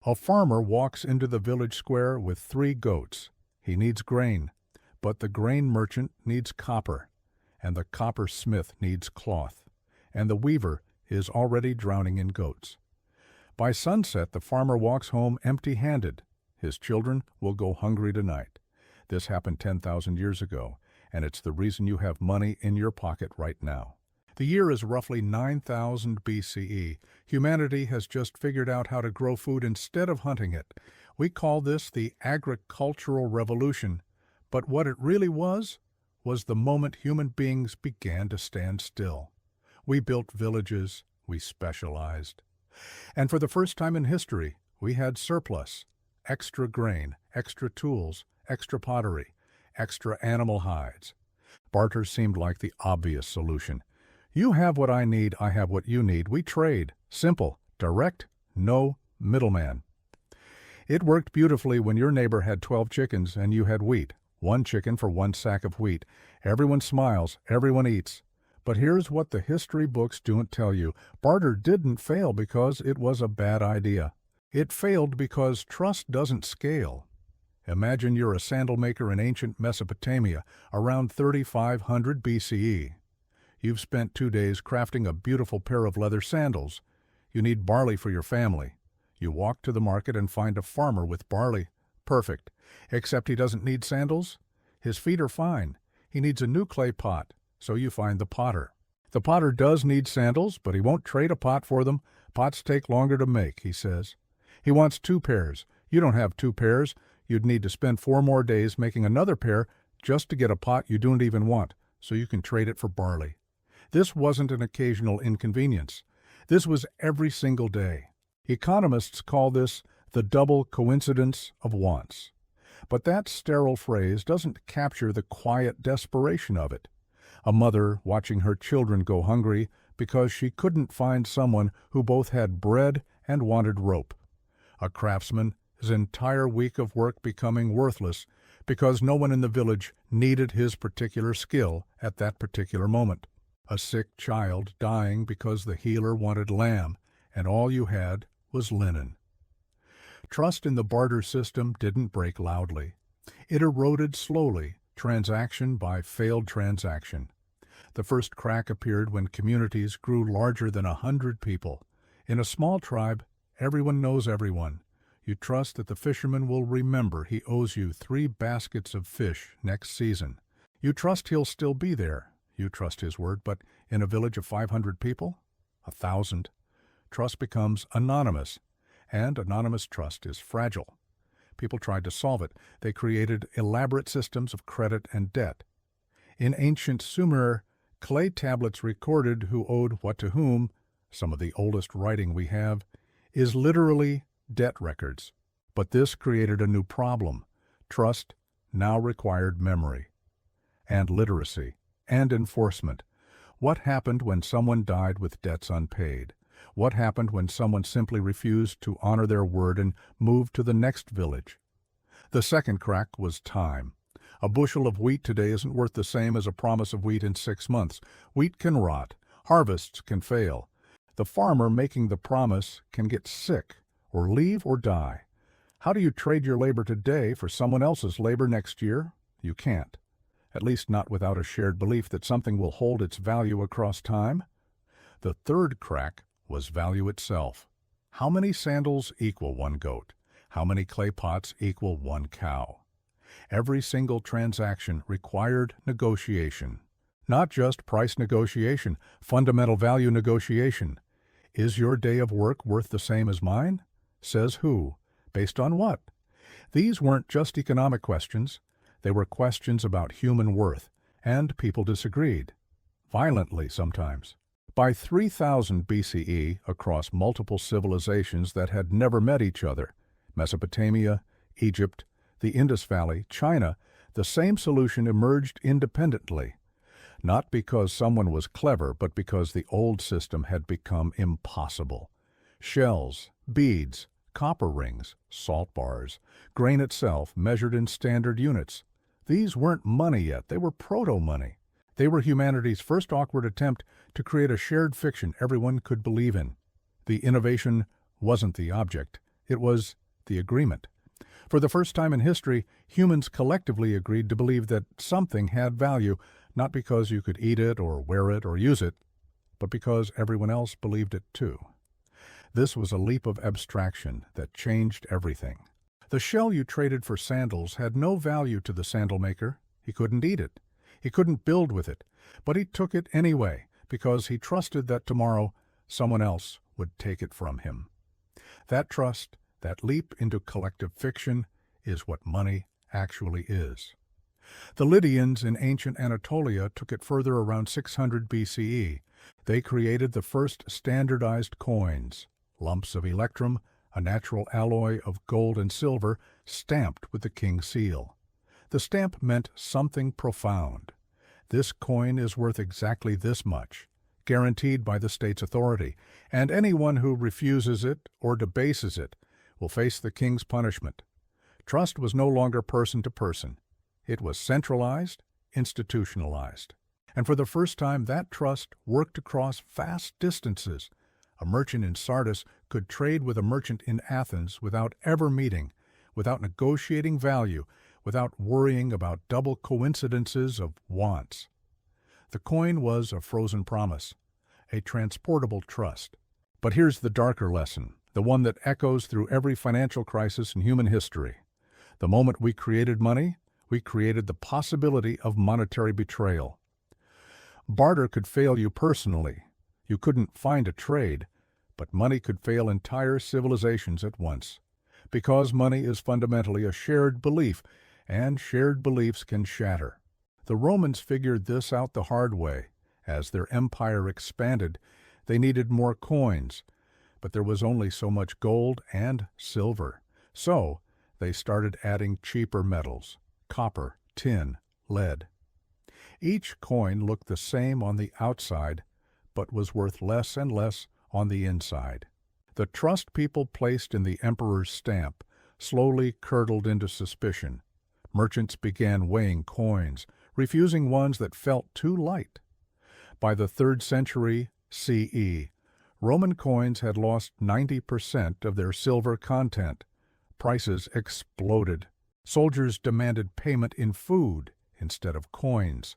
A farmer walks into the village square with 3 goats. He needs grain, but the grain merchant needs copper, and the coppersmith needs cloth, and the weaver is already drowning in goats. By sunset, the farmer walks home empty-handed. His children will go hungry tonight. This happened 10,000 years ago, and it's the reason you have money in your pocket right now. The year is roughly 9,000 BCE. Humanity has just figured out how to grow food instead of hunting it. We call this the agricultural revolution, but what it really was the moment human beings began to stand still. We built villages, we specialized. And for the first time in history, we had surplus, extra grain, extra tools, extra pottery, extra animal hides. Barter seemed like the obvious solution. You have what I need, I have what you need. We trade. Simple, direct, no middleman. It worked beautifully when your neighbor had 12 chickens and you had wheat. 1 chicken for 1 sack of wheat. Everyone smiles, everyone eats. But here's what the history books don't tell you. Barter didn't fail because it was a bad idea. It failed because trust doesn't scale. Imagine you're a sandal maker in ancient Mesopotamia around 3500 BCE. You've spent 2 days crafting a beautiful pair of leather sandals. You need barley for your family. You walk to the market and find a farmer with barley. Perfect. Except he doesn't need sandals. His feet are fine. He needs a new clay pot. So you find the potter. The potter does need sandals, but he won't trade a pot for them. Pots take longer to make, he says. He wants 2 pairs. You don't have 2 pairs. You'd need to spend 4 more days making another pair just to get a pot you don't even want, so you can trade it for barley. This wasn't an occasional inconvenience. This was every single day. Economists call this the double coincidence of wants. But that sterile phrase doesn't capture the quiet desperation of it. A mother watching her children go hungry because she couldn't find someone who both had bread and wanted rope. A craftsman, his entire week of work becoming worthless because no one in the village needed his particular skill at that particular moment. A sick child dying because the healer wanted lamb, and all you had was linen. Trust in the barter system didn't break loudly. It eroded slowly, transaction by failed transaction. The first crack appeared when communities grew larger than 100 people. In a small tribe, everyone knows everyone. You trust that the fisherman will remember he owes you 3 baskets of fish next season. You trust he'll still be there. You trust his word, but in a village of 500 people, 1,000, trust becomes anonymous, and anonymous trust is fragile. People tried to solve it. They created elaborate systems of credit and debt. In ancient Sumer, clay tablets recorded who owed what to whom. Some of the oldest writing we have is literally debt records. But this created a new problem. Trust now required memory and literacy and enforcement. What happened when someone died with debts unpaid? What happened when someone simply refused to honor their word and moved to the next village? The second crack was time. A bushel of wheat today isn't worth the same as a promise of wheat in 6 months. Wheat can rot. Harvests can fail. The farmer making the promise can get sick or leave or die. How do you trade your labor today for someone else's labor next year? You can't. At least not without a shared belief that something will hold its value across time. The third crack was value itself. How many sandals equal 1 goat? How many clay pots equal 1 cow? Every single transaction required negotiation. Not just price negotiation, fundamental value negotiation. Is your day of work worth the same as mine? Says who? Based on what? These weren't just economic questions. They were questions about human worth, and people disagreed. Violently sometimes. By 3000 BCE, across multiple civilizations that had never met each other, Mesopotamia, Egypt, the Indus Valley, China, the same solution emerged independently. Not because someone was clever, but because the old system had become impossible. Shells, beads, copper rings, salt bars, grain itself measured in standard units. These weren't money yet, they were proto-money. They were humanity's first awkward attempt to create a shared fiction everyone could believe in. The innovation wasn't the object, It was the agreement. For the first time in history, humans collectively agreed to believe that something had value, not because you could eat it or wear it or use it, but because everyone else believed it too. This was a leap of abstraction that changed everything. The shell you traded for sandals had no value to the sandal maker. He couldn't eat it. He couldn't build with it. But he took it anyway, because he trusted that tomorrow someone else would take it from him. That trust, that leap into collective fiction, is what money actually is. The Lydians in ancient Anatolia took it further around 600 BCE. They created the first standardized coins, lumps of electrum, a natural alloy of gold and silver, stamped with the king's seal. The stamp meant something profound. This coin is worth exactly this much, guaranteed by the state's authority, and anyone who refuses it or debases it will face the king's punishment. Trust was no longer person to person. It was centralized, institutionalized. And for the first time, that trust worked across vast distances. A merchant in Sardis could trade with a merchant in Athens without ever meeting, without negotiating value, without worrying about double coincidences of wants. The coin was a frozen promise, a transportable trust. But here's the darker lesson, the one that echoes through every financial crisis in human history. The moment we created money, we created the possibility of monetary betrayal. Barter could fail you personally. You couldn't find a trade, but money could fail entire civilizations at once. Because money is fundamentally a shared belief, and shared beliefs can shatter. The Romans figured this out the hard way. As their empire expanded, they needed more coins, but there was only so much gold and silver. So they started adding cheaper metals, copper, tin, lead. Each coin looked the same on the outside, but was worth less and less on the inside. The trust people placed in the emperor's stamp slowly curdled into suspicion. Merchants began weighing coins, refusing ones that felt too light. By the 3rd century CE, Roman coins had lost 90% of their silver content. Prices exploded. Soldiers demanded payment in food instead of coins.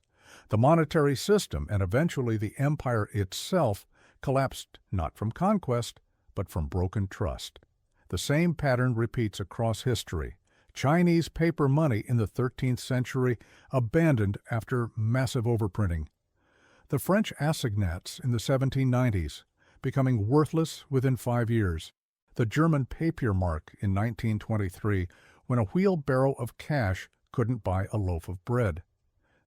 The monetary system, and eventually the empire itself, collapsed not from conquest, but from broken trust. The same pattern repeats across history. Chinese paper money in the 13th century abandoned after massive overprinting. The French assignats in the 1790s, becoming worthless within 5 years. The German Papiermark in 1923, when a wheelbarrow of cash couldn't buy a loaf of bread.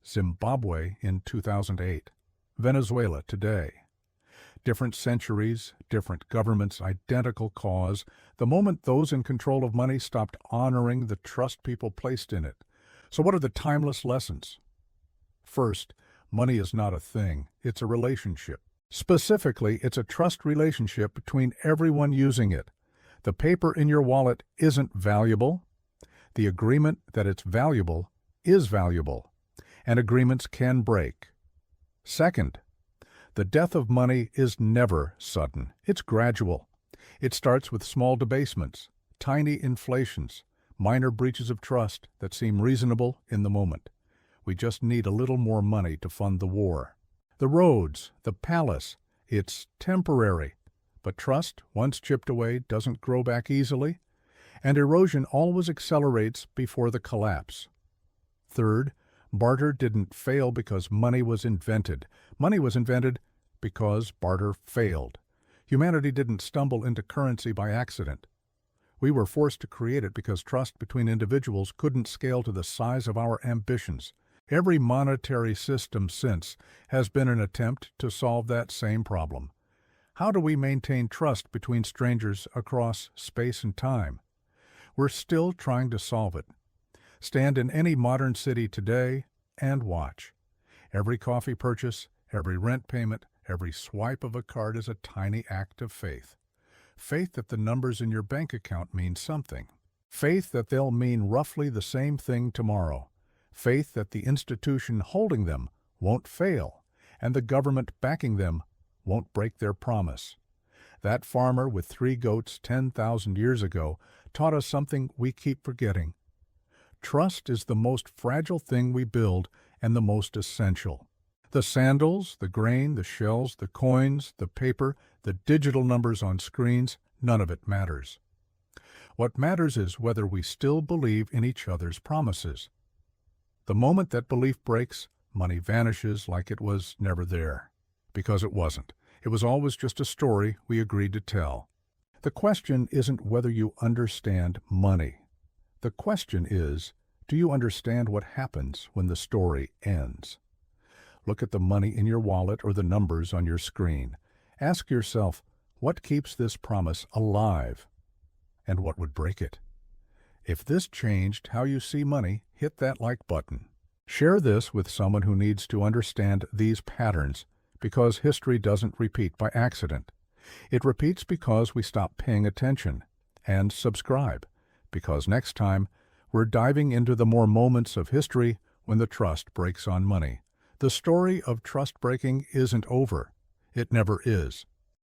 Zimbabwe in 2008. Venezuela today. Different centuries, different governments, identical cause. The moment those in control of money stopped honoring the trust people placed in it. So what are the timeless lessons? First, money is not a thing, it's a relationship. Specifically, it's a trust relationship between everyone using it. The paper in your wallet isn't valuable. The agreement that it's valuable is valuable, and agreements can break. Second, the death of money is never sudden. It's gradual. It starts with small debasements, tiny inflations, minor breaches of trust that seem reasonable in the moment. We just need a little more money to fund the war. The roads, the palace, it's temporary. But trust, once chipped away, doesn't grow back easily, and erosion always accelerates before the collapse. Third, barter didn't fail because money was invented. Money was invented because barter failed. Humanity didn't stumble into currency by accident. We were forced to create it because trust between individuals couldn't scale to the size of our ambitions. Every monetary system since has been an attempt to solve that same problem. How do we maintain trust between strangers across space and time? We're still trying to solve it. Stand in any modern city today and watch. Every coffee purchase, every rent payment, every swipe of a card is a tiny act of faith. Faith that the numbers in your bank account mean something. Faith that they'll mean roughly the same thing tomorrow. Faith that the institution holding them won't fail, and the government backing them won't break their promise. That farmer with 3 goats 10,000 years ago taught us something we keep forgetting. Trust is the most fragile thing we build and the most essential. The sandals, the grain, the shells, the coins, the paper, the digital numbers on screens, none of it matters. What matters is whether we still believe in each other's promises. The moment that belief breaks, money vanishes like it was never there. Because it wasn't. It was always just a story we agreed to tell. The question isn't whether you understand money. The question is, do you understand what happens when the story ends? Look at the money in your wallet or the numbers on your screen. Ask yourself, what keeps this promise alive? And what would break it? If this changed how you see money, hit that like button. Share this with someone who needs to understand these patterns, because history doesn't repeat by accident. It repeats because we stop paying attention. And subscribe, because next time we're diving into the more moments of history when the trust breaks on money. The story of trust breaking isn't over. It never is.